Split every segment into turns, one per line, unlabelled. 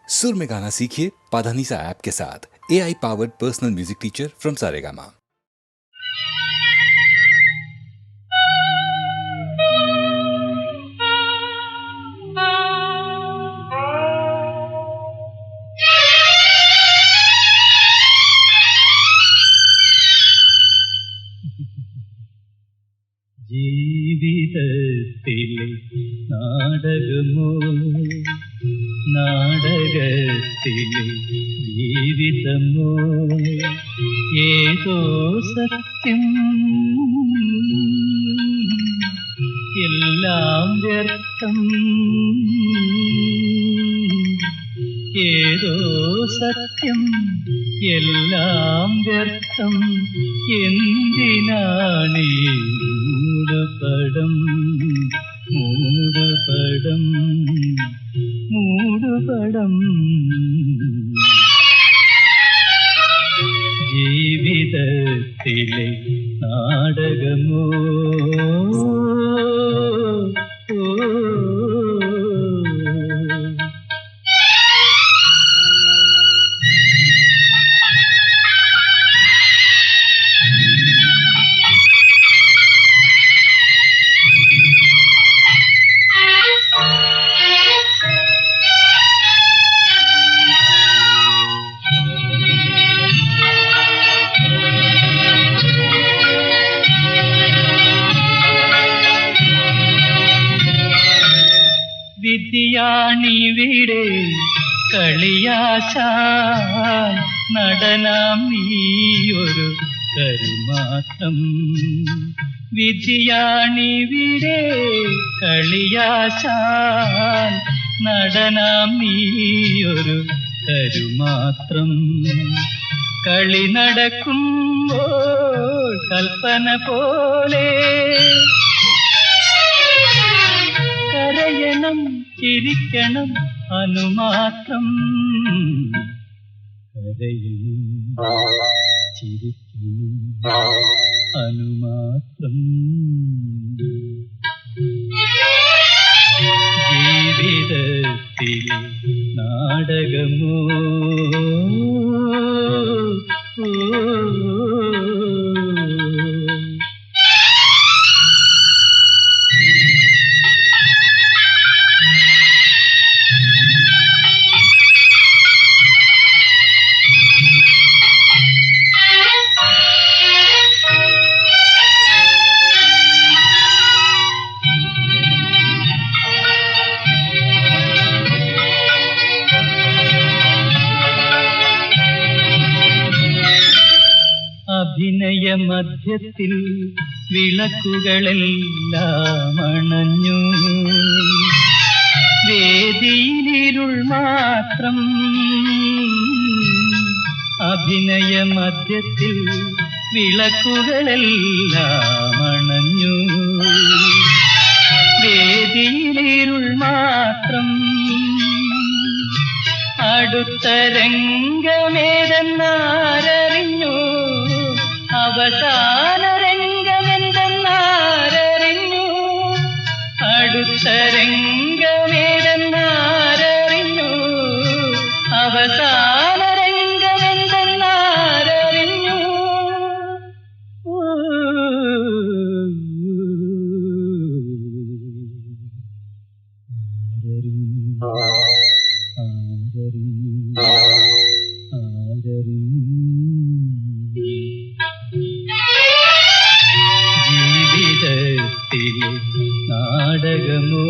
सुर में गाना सीखिए पाधानीसा ऐप के साथ। AI powered personal music teacher from Saregama.
ജീവിതത്തിലെ നാടകമോ നാടകത്തിലെ ജീവിതമോ ഏതോ സത്യം എല്ലാം വ്യർത്ഥം ഏതോ സത്യം എല്ലാം വ്യർത്ഥം എന്തിനാണീ മൂടുപടം മൂടുപടം മൂടുപടം ജീവിതത്തിലെ നാടകമോ വിധിയാണിവിടെ കളിയാശാൻ നടനാം നീയൊരു കരുമാത്രം വിധിയാണിവിടെ കളിയാശാൻ നടനാം നീയൊരു കരുമാത്രം കളി നടക്കുമ്പോൾ കൽപ്പന പോലെ കരയണം ചിരിക്കണം അനുമാത്രം കരയണം ചിരിക്കണം അനുമാത്രം ജീവിതത്തിലെ നാടകമോ അഭിനയ മധ്യത്തിൽ വിളക്കുകളെല്ലാം അണഞ്ഞു വേദിയിലിരുൾ മാത്രം അഭിനയ മധ്യത്തിൽ വിളക്കുകളെല്ലാം അണഞ്ഞു വേദിയിലിരുൾ മാത്രം അടുത്ത രംഗമേതെന്നാരറിഞ്ഞു അവസാന രംഗമെന്തെന്നാരറിഞ്ഞു അടുത്ത രംഗമേതെന്നാരറിഞ്ഞു അവസാന രംഗമെന്തെന്നാരറിഞ്ഞു ജീവിതത്തിലെ നാടകമോ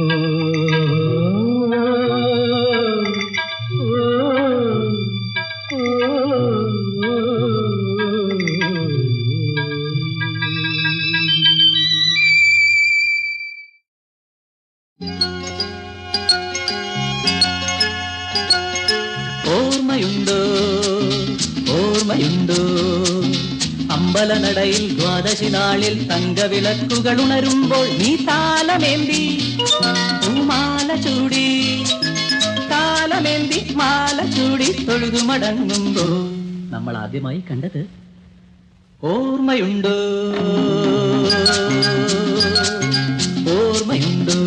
ഓർമ്മയുണ്ടോ ഓർമ്മയുണ്ടോ അമ്പലനടയിൽ ദ്വാദശി നാളിൽ തങ്കവിളക്കുകൾ ഉണരുമ്പോൾ നീ താലമേന്തി പൂമാല ചൂടി താലമേന്തി മാല ചൂടി തൊഴുതു മടങ്ങുമ്പോൾ നമ്മൾ ആദ്യമായി കണ്ടത് ഓർമ്മയുണ്ടോ ഓർമ്മയുണ്ടോ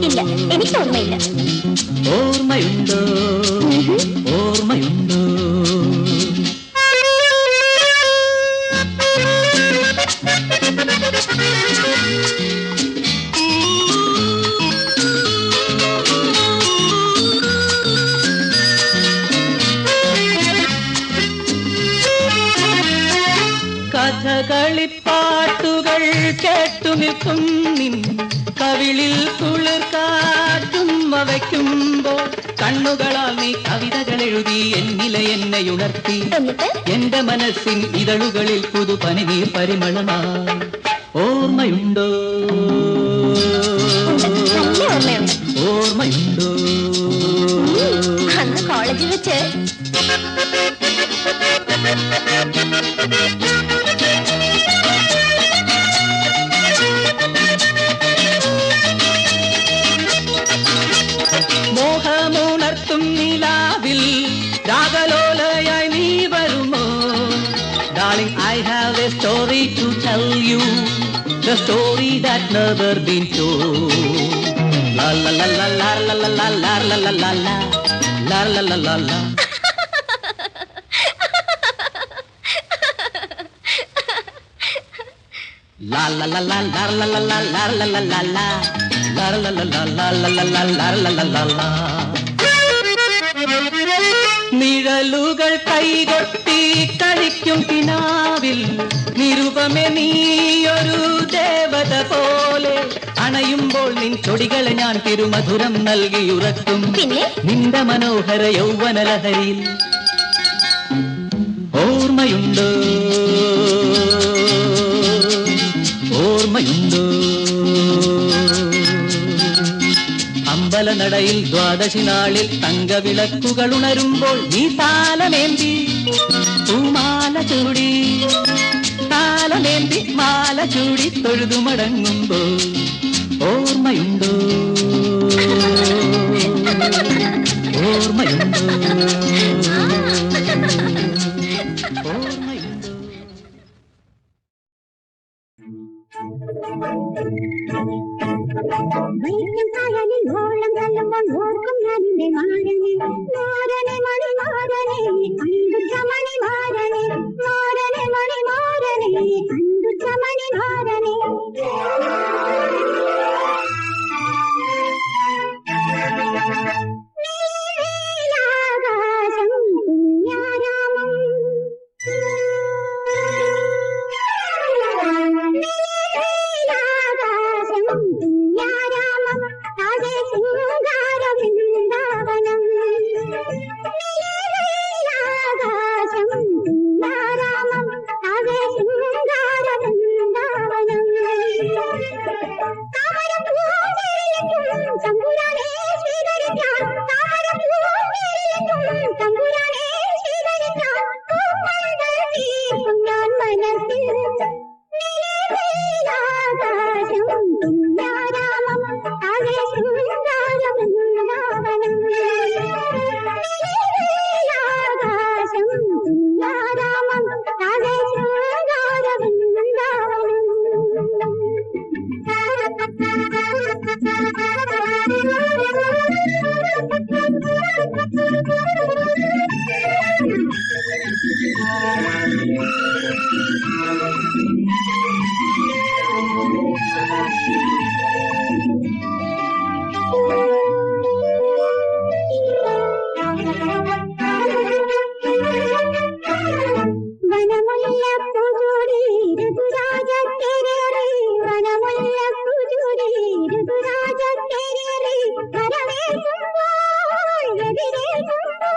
ഇല്ല എനിക്ക് ഓർമ്മയില്ല
ഓർമ്മ ഓർമ്മയുണ്ടോ ഓർമ്മയുണ്ടോ കഥകളിപ്പാട്ടുകൾ കേട്ടു നിൽക്കും നിൻ കവിളിൽ കുളിർ കാറ്റും വയ്ക്കുമ്പോൾ കണ്ണുകളാൽ നീ കവിതകൾ എഴുതി എന്നിലെ എന്നെ ഉണർത്തി എന്റെ മനസ്സിൻ ഇതളുകളിൽ പുതു പനിനീർ പരിമളമായി ഓർമ്മയുണ്ടോ ഓർമ്മയുണ്ടോ
കോളേജിൽ വെച്ച്
മോഹമുണർത്തും നിലാവിൽ രാഗലോലയായി നീ വരുമോ Darling, I have a story to tell you, the story that never been told. La la la la la la la la la la la la la la la la la la. La la la la la la la la la la la la la. La la la la la la la la la la la la. നിഴലുകൾ കൈകൊട്ടി കളിക്കും കിനാവിൽ നിരുപമേ നീയൊരു ദേവത പോലെ അണയുമ്പോൾ നിൻ ചൊടികളെ ഞാൻ തിരുമധുരം നൽകിയുറക്കും നിന്റെ മനോഹര യൗവന ലഹരിയിൽ ഓർമ്മയുണ്ടോ ഓർമ്മയുണ്ടോ അമ്പലനടയിൽ ദ്വാദശി നാളിൽ തങ്കവിളക്കുകൾ ഉണരുമ്പോൾ നീ താലമേന്തി പൂമാല ചൂടി താലമേന്തി മാല ചൂടി തൊഴുതു മടങ്ങുമ്പോൾ ഓർമ്മയുണ്ടോ ഓർമ്മയുണ്ടോ ഓർമ്മയുണ്ടോ
കായലിൽ ഓളം തല്ലുമ്പോൾ ഓർക്കും ഞാനിന്റെ മാരനെ മാരനെ മണി മാരനെ അന്തുച്ച മണി മാരനെ മാരനെ മണി മാരനെ അന്തുച്ച മണി മാരനെ നീലാകാശം പുണ്യാരാമം നീലാകാശം പുണ്യാരാമം താഴെ ശൃംഗാര വൃന്ദാവനം നീലാകാശം പുണ്യാരാമം താഴെ ശൃംഗാര വൃന്ദാവനം താമരപ്പൂവിളിക്കും തമ്പുരാനെ സ്വീകരിക്കാം താമരപ്പൂവിളിക്കും തമ്പുരാനെ സ്വീകരിക്കാം പൂപ്പുകൾ തീർക്കും ഞാൻ മനസ്സിൽ നീലാകാശം പുണ്യാരാമം താഴെ ശൃംഗാര വൃന്ദാവനം നീലാകാശം പുണ്യാരാമം താഴെ ശൃംഗാര വൃന്ദാവനം വനമുല്ലപ്പൂചൂടി ഋതുരാജത്തേരേറി വനമുല്ലപ്പൂചൂടി ഋതുരാജത്തേരേറി വരവേൽക്കുമ്പോൾ എതിരേൽക്കുമ്പോൾ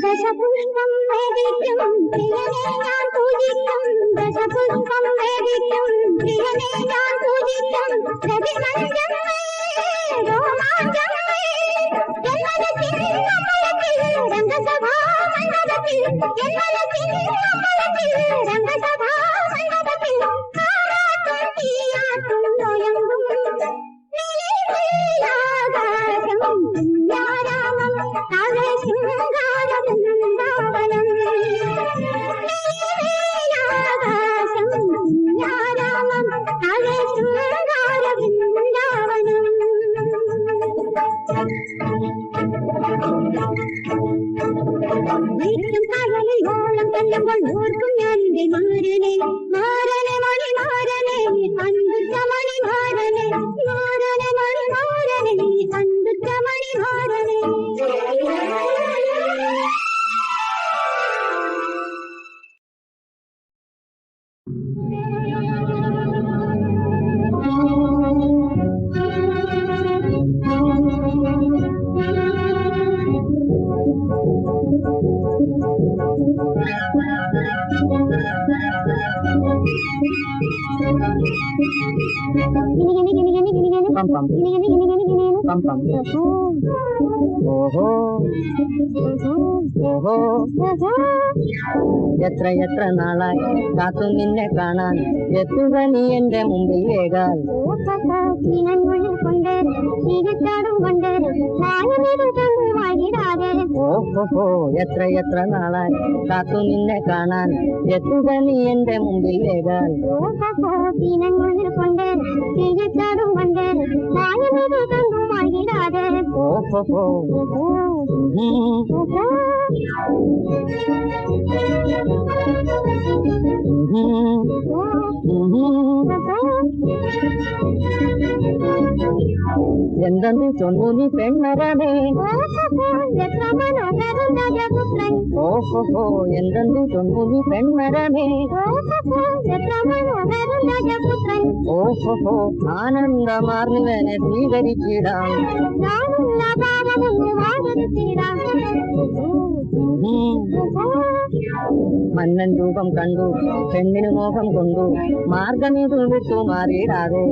ദശപുഷ്പം വേദിക്കും പ്രിയനെ ഞാൻ പൂജിക്കും ദശപുഷ്പം വേദിക്കും പ്രിയനെ ഞാൻ പൂജിക്കും രതിമഞ്ജമേ രോമാഞ്ചമേ ജന്മനത്തിൽ അമ്പലത്തിൽ രംഗസഭാ മണ്ഡപത്തിൽ ജന്മനത്തിൽ അമ്പലത്തിൽ രംഗസഭാ മണ്ഡപത്തിൽ ആറാട്ടും തീയാട്ടും നോയമ്പും നീലാകാശം പുണ്യാരാമം താഴെ ശൃംഗാര വൃന്ദാവനം നീലാകാശം പുണ്യാരാമം താഴെ ശൃംഗാര വൃന്ദാവനം വീട്ടും കടലിൽ ഓളം തല്ലുമ്പോൾ ഓർക്കും ഞാൻ എന്റെ മാരനെ മാരനെ മണി മാരനെ കണ്ടുറ്റ മണി മാരനെ മാരനെ മണി മാരനെ കണ്ടുറ്റ മണി മാരനെ
എത്ര എത്ര നാളായി കാത്തു നിന്നെ കാണാൻ എത്തുക നീ എന്റെ മുമ്പിൽ വേഗാൽ ഓഹോ എത്ര എത്ര നാളായി കാത്തു നിന്നെ കാണാൻ എത്തുക നീ എന്റെ മുമ്പിൽ വേഗാൽ ഓഹോ എന്തെന്ന് ചൊന്നു നീ പെൺമരമേ ഓഹോ എന്തെന്ന് ചൊന്നു നീ പെൺമരമേ ഓഹോ ആനന്ദമാർന്നിവനെ സ്വീകരിച്ചിടാം മന്നൻ രൂപം കണ്ടു പെണ്ണിന് മോഹം കൊണ്ടു മാർഗമിതു വിട്ടു മാറിയിടാതെ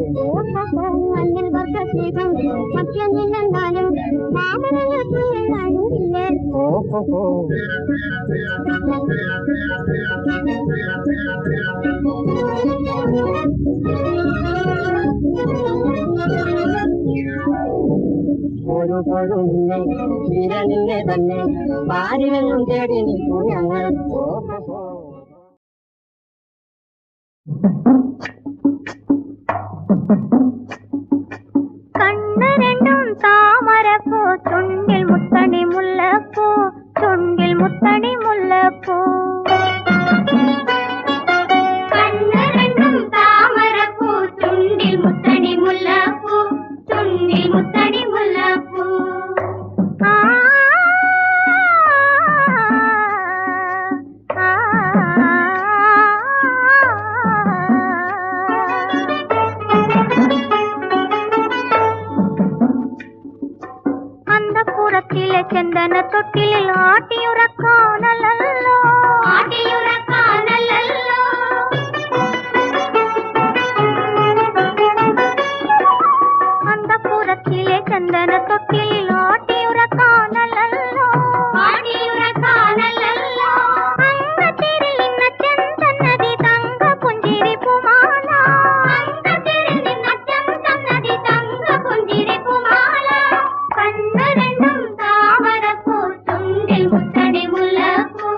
ഓഹോ ഒരു പൊഴു നിന്നെ വിരലിനെ തന്നെ പാരിലെന്നും തേടി നിൽക്കൂ ഞങ്ങൾ ഓഹോ
കണ്ണ് രണ്ടും താമരപ്പൂ ചുണ്ടിൽ മുത്തടി മുല്ലപ്പൂ ചുണ്ടിൽ മുത്തടി മുല്ലപ്പൂ കണ്ണ് രണ്ടും താമരപ്പൂ ചുണ്ടിൽ മുത്തടി മുല്ലപ്പൂ ചുണ്ടിൽ മുത്തടി മുല്ലപ്പൂ അന്തപുരത്തിലെ ചന്ദന തൊട്ടിലിൽ ആട്ടിയുറക്കാനല്ലോ ആട്ടിയുറക്കാനല്ലോ അന്തപുരത്തിലെ ചന്ദന തൊട്ടിലിൽ ആട്ടിയുറക്കാനല്ലോ ആട്ടിയുറക്കാനല്ലോ അങ്കത്തിരിൽ നിന്ന ചന്ദനതി തങ്ക പുഞ്ചിരി പുമാല അങ്കത്തിരിൽ നിന്ന ചന്ദനതി തങ്ക പുഞ്ചിരി പുമാല കണ്ണ് രണ്ടും താമരപ്പൂ ചുണ്ടിൽ മുത്തടി മുല്ലപ്പൂ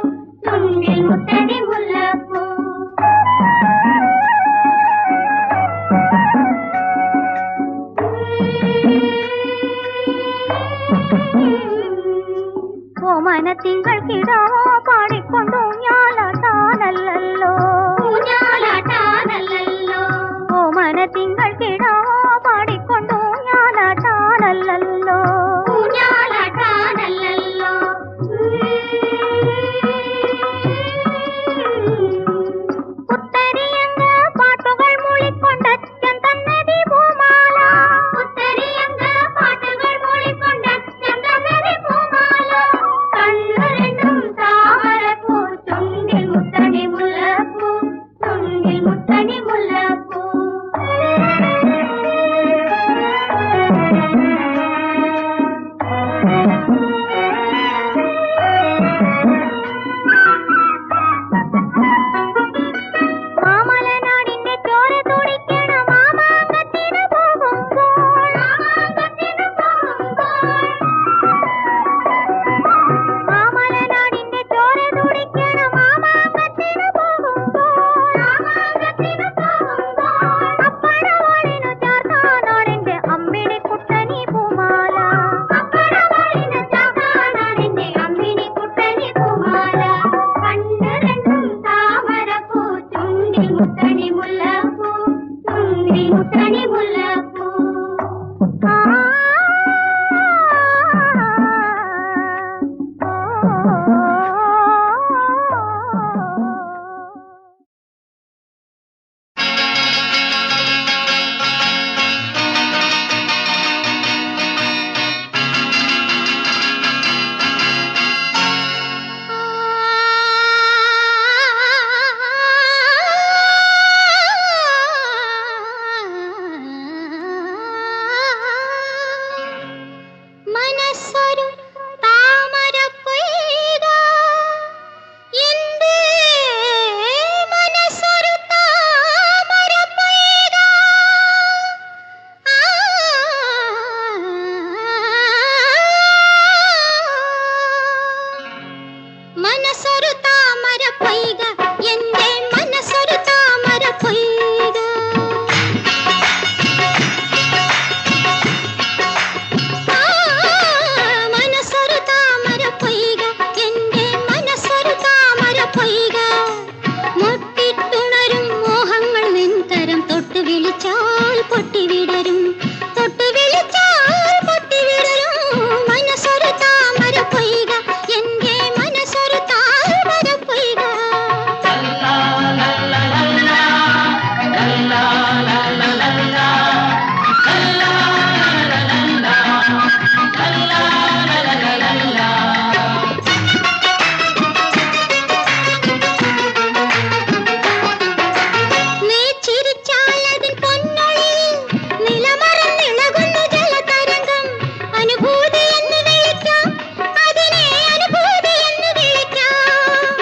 മനസ്സൊരു താമര പൊയ്ക എന്റെ മനസ്സൊരു താമര പൊയ്ക മനസ്സൊരു താമര പൊയ്ക എന്റെ മനസ്സൊരു താമര പൊയ്ക മുട്ടിട്ടുണരും മോഹങ്ങൾ നിൻകരം തൊട്ട് വിളിച്ചാൽ പൊട്ടിവിടരും തൊട്ട് വിളിച്ചാൽ പൊട്ടിവിടരും മനസ്സൊരു താമര പൊയ്ക എന്റെ മനസ്സൊരു താമര പൊയ്ക നീ ചിരിച്ചാൽ അതിൻ പൊന്നൊഴിയിൽ നിലമറന്നിളകുന്നു ജലതരംഗം അനുഭൂതി എന്ന് വിളിക്കാം അതിനെ അനുഭൂതി എന്ന് വിളിക്കാം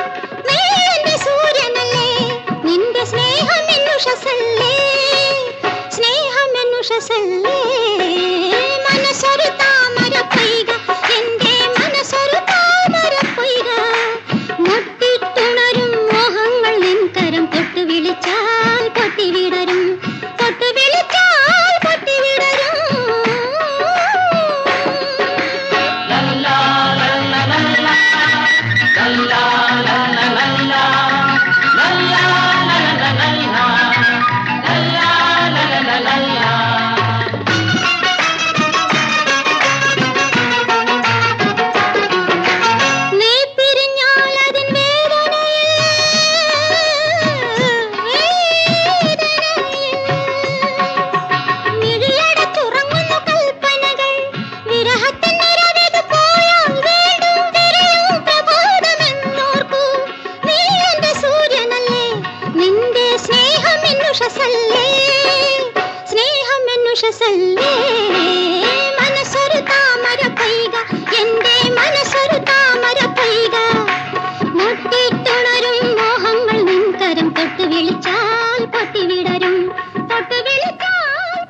നീ എന്റെ സൂര്യനല്ലേ നിന്റെ സ്നേഹം എന്നുഷസല്ലേ സ്നേഹം എന്നുഷസല്ലേ മനസ്സൊരു താമര പൊയ്ക എന്റെ മനസ്സൊരു താമര പൊയ്ക മുട്ടിട്ടുണരും മോഹങ്ങൾ നിൻകരം തൊട്ട് വിളിച്ചാൽ പൊട്ടിവിടരും തൊട്ട് വിളിച്ചാൽ പൊട്ടിവിടരും നീ പിരിഞ്ഞാൽ അതിൻ മിഴിയടച്ചുറങ്ങുന്നു കൽപ്പനകൾ വിരഹത്തിൻ നിറവിത് പോയാൽ വീണ്ടും വിരിയും പ്രഭാതമെന്നോർക്കൂ നീ എന്റെ സൂര്യനല്ലേ നിന്റെ സ്നേഹം എന്നുഷസല്ലേ സ്നേഹം എന്നുഷസല്ലേ മനസ്സൊരു താമര പൊയ്ക എന്റെ മനസ്സൊരു താമര പൊയ്ക മുട്ടിട്ടുണരും മോഹങ്ങൾ നിൻകരം തൊട്ട് വിളിച്ചാൽ പൊട്ടിവിടരും തൊട്ട് വിളിച്ചാൽ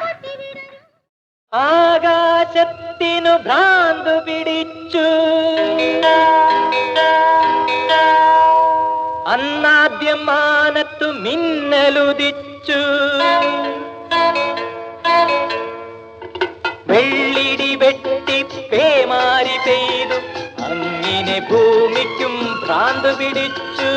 പൊട്ടിവിടരും
ആകാശത്തിനു ഭ്രാന്തു പിടിച്ചു അന്നാദ്യം മാനത്തു മിന്നലുദിച്ചു വെള്ളിടി വെട്ടി പേമാരി പെയ്തു അങ്ങനെ ഭൂമിക്കും ഭ്രാന്ത് പിടിച്ചു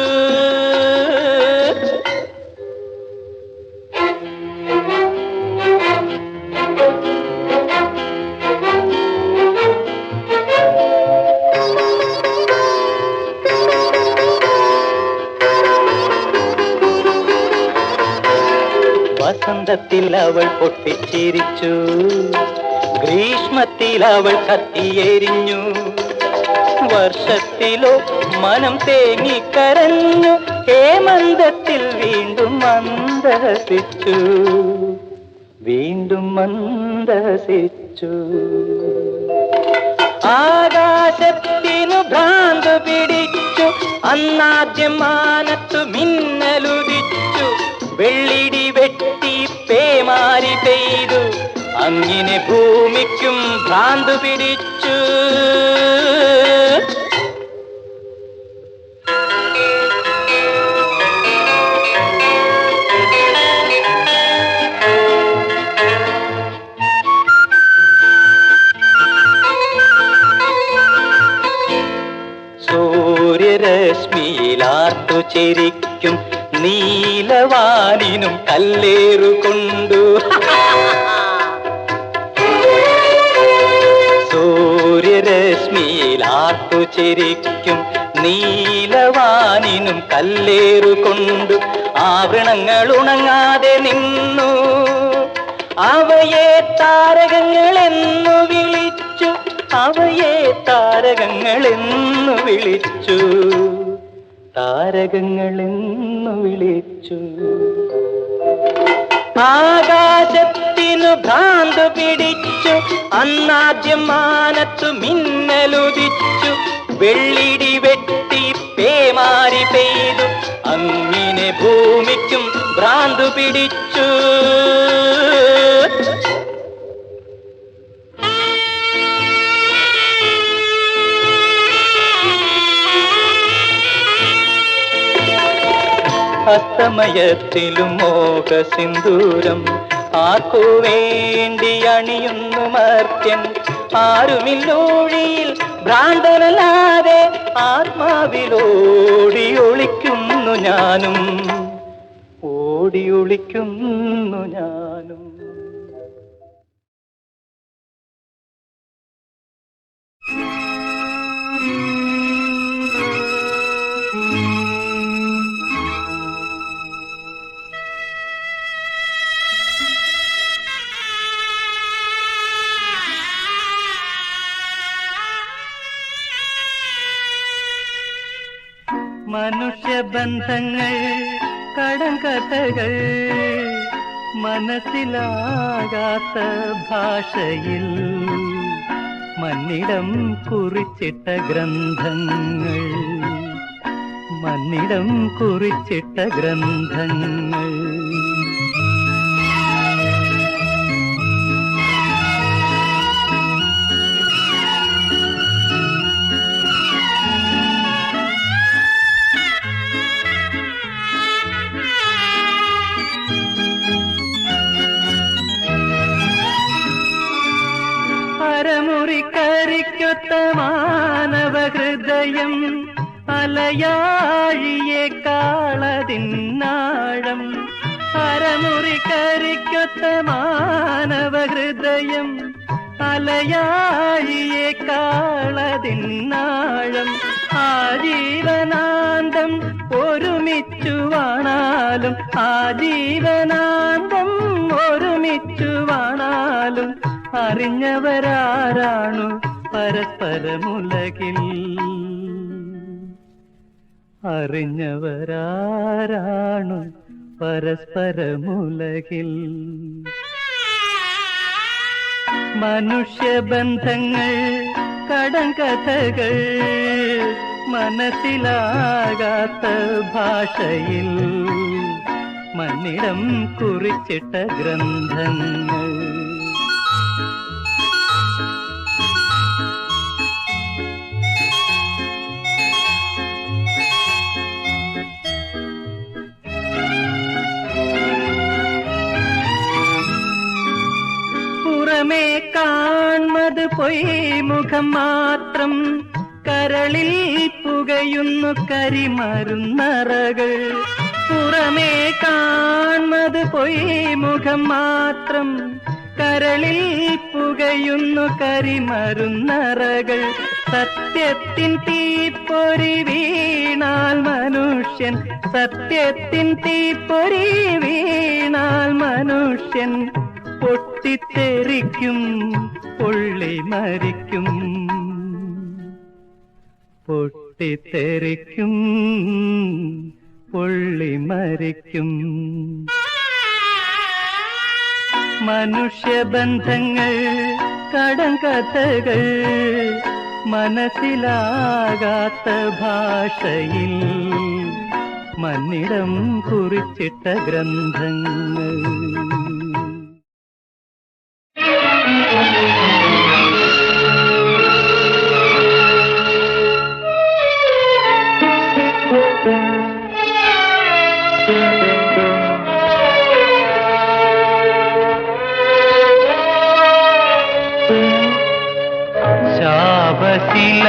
വസന്തത്തിൽ അവൾ പൊട്ടിച്ചിരിച്ചു ഗ്രീഷ്മത്തിൽ അവൾ കത്തിയെരിഞ്ഞു വർഷത്തിലോ മനം തേങ്ങിക്കരഞ്ഞു ഹേമന്തത്തിൽ വീണ്ടും മന്ദഹസിച്ചു വീണ്ടും മന്ദഹസിച്ചു ആകാശത്തിനു ഭ്രാന്ത് പിടിച്ചു അന്നാദ്യം മാനത്തു മിന്നലുദിച്ചു വെള്ളിടി വെട്ടി പേമാരി പെയ്തു അങ്ങനെ ഭൂമിക്കും ഭ്രാന്ത് പിടിച്ചു സൂര്യരശ്മിയിലാർത്തു ചിരിക്കും നീലവാനിനും കല്ലേറുകൊണ്ടു സൂര്യരശ്മിയിലാർത്തു ചിരിക്കും നീലവാനിനും കല്ലേറുകൊണ്ടു ആവരണങ്ങൾ ഉണങ്ങാതെ നിന്നു അവയെ താരകങ്ങളെന്നു വിളിച്ചു അവയെ താരകങ്ങളെന്നു വിളിച്ചു താരകങ്ങളെന്നു വിളിച്ചു ആകാശത്തിനു ഭ്രാന്ത് പിടിച്ചു അന്നാദ്യം മാനത്തു മിന്നലുദിച്ചു വെള്ളിടി വെട്ടി പേമാരി പെയ്തു അങ്ങനെ ഭൂമിക്കും ഭ്രാന്ത് പിടിച്ചു
അസ്തമയത്തിലും മോഹ സിന്ദൂരം ആർക്കു വേണ്ടി അണിയുന്നു മർത്യൻ ആരുമില്ലൂഴിയിൽ ഭ്രാന്തനല്ലാതെ ആത്മാവിലോടി ഒളിക്കുന്നു ഞാനും ഓടി ഒളിക്കുന്നു ഞാനും. മനുഷ്യബന്ധങ്ങൾ കടങ്കഥകൾ മനസ്സിലാകാത്ത ഭാഷയിൽ മന്നിടം കുറിച്ചിട്ട ഗ്രന്ഥങ്ങൾ മന്നിടം കുറിച്ചിട്ട ഗ്രന്ഥങ്ങൾ. അരമുറിക്കരിക്കൊത്ത മാനവ ഹൃദയം അലയാഴിയെ കാളതിന്നാഴം. അരമുറിക്കരിക്കൊത്ത മാനവ ഹൃദയം അലയാഴിയെ കാളതിന്നാഴം. ആജീവനാന്തം ഒരുമിച്ചു വാണാലും ആജീവനാന്തം ഒരുമിച്ചു വാണാലും അറിഞ്ഞവരാരാണു പരസ്പരമുലകിൽ അറിഞ്ഞവരാരാണു പരസ്പരമുലകിൽ. മനുഷ്യബന്ധങ്ങൾ കടങ്കഥകൾ മനസ്സിലാകാത്ത ഭാഷയിൽ മന്നിടം കുറിച്ചിട്ട ഗ്രന്ഥങ്ങൾ. പുറമേ കാൺമത് പൊയ്മുഖം മാത്രം കരളിൽ പുകയുന്നു കരിമരുന്നറകൾ. പുറമേ കാൺമത് പൊയ്മുഖം മാത്രം കരളിൽ പുകയുന്നു കരിമരുന്നറകൾ. സത്യത്തിൻ തീപ്പൊരി വീണാൽ മനുഷ്യൻ സത്യത്തിൻ തീപ്പൊരി വീണാൽ മനുഷ്യൻ പൊട്ടിത്തെറിക്കും പൊള്ളി മരിക്കും പൊട്ടിത്തെറിക്കും പൊള്ളി മരിക്കും. മനുഷ്യബന്ധങ്ങൾ കടങ്കഥകൾ മനസ്സിലാകാത്ത ഭാഷയിൽ മന്നിടം കുറിച്ചിട്ട ഗ്രന്ഥങ്ങൾ.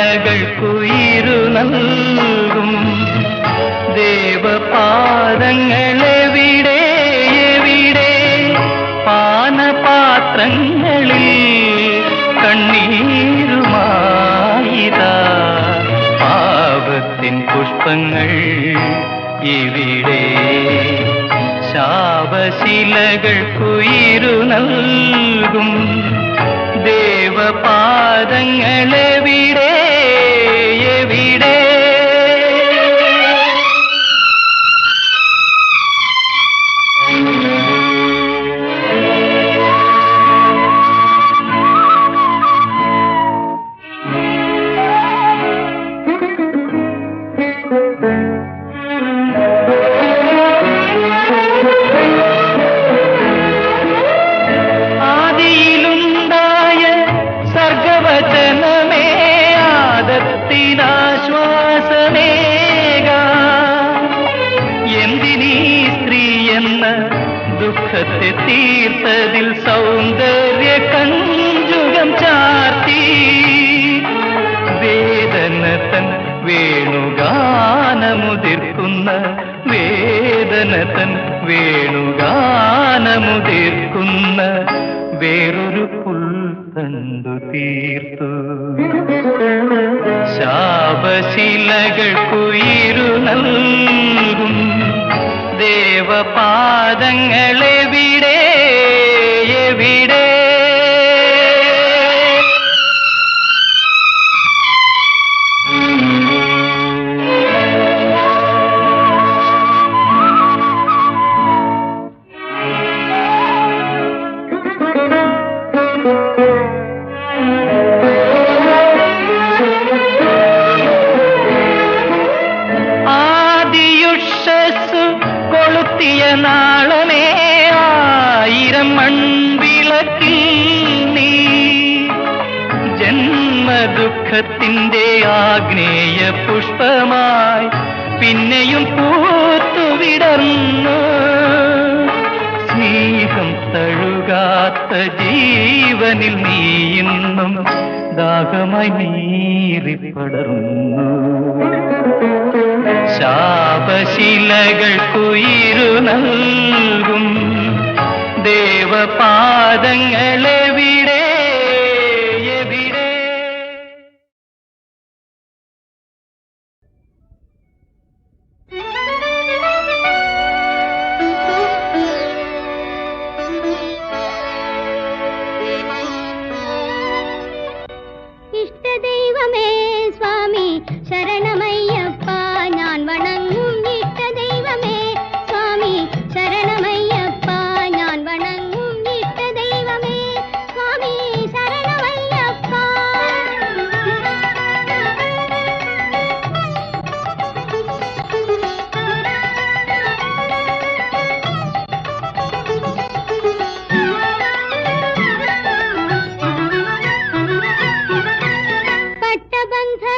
ശാപശിലകൾക്കുയിരു നൽകും ദേവപാദങ്ങളെവിടെ എവിടെ പാനപാത്രങ്ങളിൽ കണ്ണീരുമായിതാ പാവത്തിൻ പുഷ്പങ്ങൾ ഇവിടെ. ശാപശിലകൾക്കുയിരു നൽകും ദേവപാദങ്ങളെവിടെ എവിടെ. ശ്വാസമേക എന്തിനീ ലോകത്തെ തീർത്തതിൽ സൗന്ദര്യ കഞ്ചുകം ചാർത്തി വേദന തൻ വേണുഗാനമുതിർക്കുന്ന വേദന തൻ വേണുഗാനമുതിർക്കുന്ന വേറൊരു പുൽത്തണ്ടു തീർത്തു ശാപശിലകൾക്കുയിരു നൽകും ദേവപാദങ്ങളെവിടെ എവിടെ നാളമേ ആയിരം മൺവിളക്കിൽ നീ ജന്മദുഃഖത്തിൻ്റെ ആഗ്നേയ പുഷ്പമായി പിന്നെയും പൂത്തുവിടർന്നു സ്നേഹം തഴുകാത്ത ജീവനിൽ നീ ഇന്നും ദാഹമായി നീറിപ്പടർന്നു ശാപശിലകൾക്കുയിരു നൽകും ദേവപാദങ്ങളെവിടെ എവിടെ
ഇഷ്ടദൈവമേ സ്വാമി ശരണമയ്യപ്പ ഞാൻ വണങ്ങും ഇഷ്ടദൈവമേ സ്വാമി ശരണമയ്യപ്പ ഞാൻ വണങ്ങും ഇഷ്ടദൈവമേ സ്വാമി ശരണമയ്യപ്പ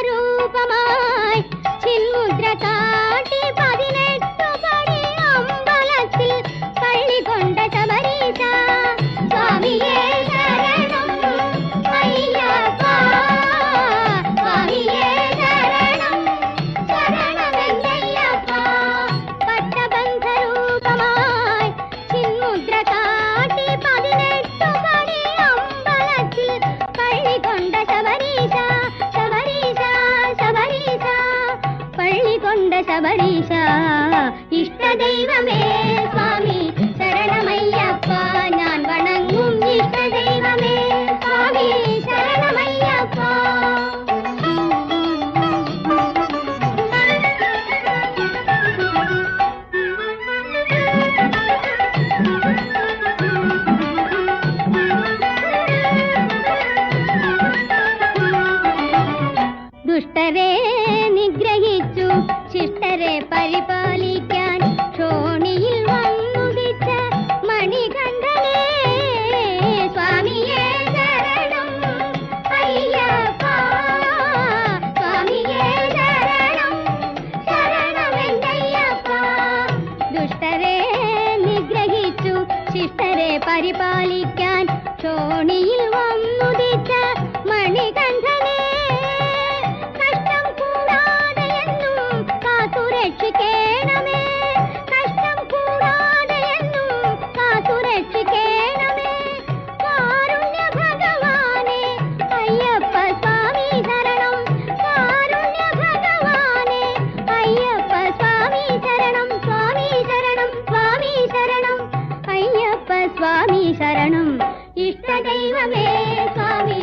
പട്ടബന്ധരൂപമായി ചിന്മുദ്ര കാട്ടി 18 പടി അമ്പലത്തിൽ പള്ളികൊണ്ട ശബരീശ സ്വാമിയേ ശരണം അയ്യപ്പ സ്വാമിയേ ശരണം ശരണമെന്നയ്യപ്പ പട്ടബന്ധരൂപമായി ചിന്മുദ്ര കാട്ടി 18 പടി അമ്പലത്തിൽ പള്ളികൊണ്ട ശബരീശ പള്ളികൊണ്ട ശബരീശ ഇഷ്ടദൈവമേ സ്വാമി ശരണമയ്യപ്പ ഞാൻ വണങ്ങും ഇഷ്ടദൈവമേ സ്വാമി ശരണമയ്യപ്പ ദുഷ്ടരെ നിഗ്രഹിച്ചു ശിഷ്ടരെ പരിപാലിക്കാൻ ക്ഷോണിയിൽ വന്നുദിച്ച മണികണ്ഠനേ സ്വാമിയേ ശരണം അയ്യപ്പ സ്വാമിയേ ശരണം ശരണമെന്നയ്യപ്പ ദുഷ്ടരെ നിഗ്രഹിച്ചു ശിഷ്ടരെ പരിപാലിക്കാൻ ക്ഷോണിയിൽ വന്നുദിച്ച മണികണ്ഠനേ രക്ഷിക്കേണമേ കഷ്ടം കൂടാതെ എന്നും കാത്തു രക്ഷിക്കേണമേ കാരുണ്യ ഭഗവാനെ അയ്യപ്പ സ്വാമി ശരണം കാരുണ്യ ഭഗവാനെ അയ്യപ്പ സ്വാമി ശരണം സ്വാമി ശരണം സ്വാമി ശരണം അയ്യപ്പ സ്വാമി ശരണം ഇഷ്ടദൈവമേ സ്വാമി